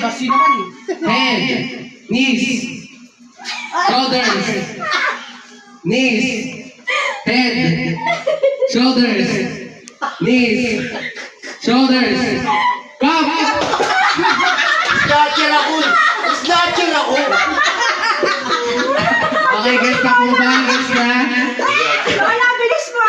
basi naman eh. Head, knees, shoulders, knees, head, shoulders, knees, shoulders, come! Snatcher ako! Snatcher ako! Okay, guys, pa po ba? Guys na? Wala, bilis mo.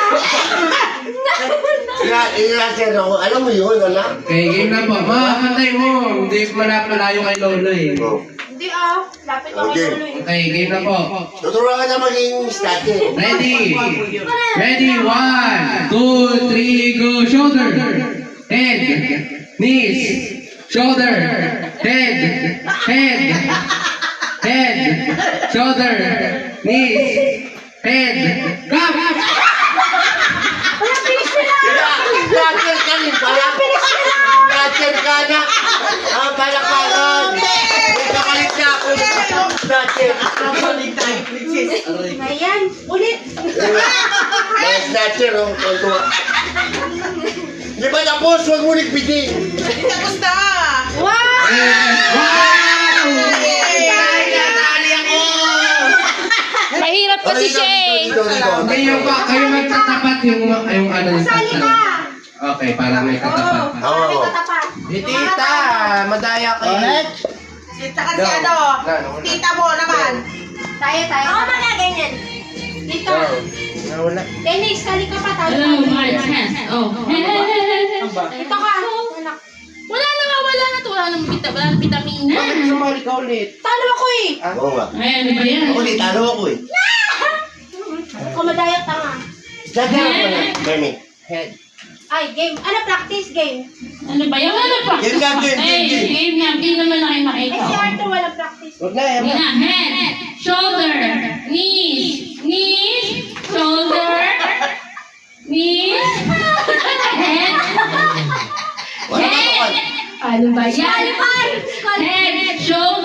Snatcher ako. Alam mo yun, anak? Okay, game na po. Pantay mo. Hindi malayo kay Lolo eh. Hindi lapit ako Okay. tuloy. Okay, game na po. Tuturuan ka na maging snatcher. Ready? Ready? 1, 2, 3, go! Shoulder, head, knees, shoulder, head, shoulder, knees, head, come! Wala, bilis mo na. Snatcher ka rin pala! Snatcher ka na! Palakpakan! May kapalit na ako. Snatcher! Ayan, ulit. May snatcher, oh. Tontuwa. Di ba tapos? Huwag mo ligpitin. Wow! Mahirap kasi siya eh. Kayo magtatapat yung ano yung Masali tatlo. ka. Okay, para may katapat. Masali ka tapat. Tita, madaya kayo. Tita kasi ano, tita mo naman. Tayo. Ako mga ganyan. Dito. Nawala. Dennis, sali ka pa. Tayo. Hello, March hands. Oh. Dito ka. Anak. Wala na. Wala nang vitamina. Bakit sumali ka ulit? Talo ako eh. Oo nga. Ay, ano ba yan? Ako di, talo ako eh. Ako madayat tanga. Snatcher ako na. Dami. Head. Ay, game. Ano, practice game. Ano ba yan? Ano pa? Game nga, game. Game nga. Game naman na kayo Eh, makita. si Arthur wala practice. Huwag na, Sige Emma. na. Head, shoulder, knees, shoulder, knees, head, Wala ka naman. Ano ba yan? Head, shoulder,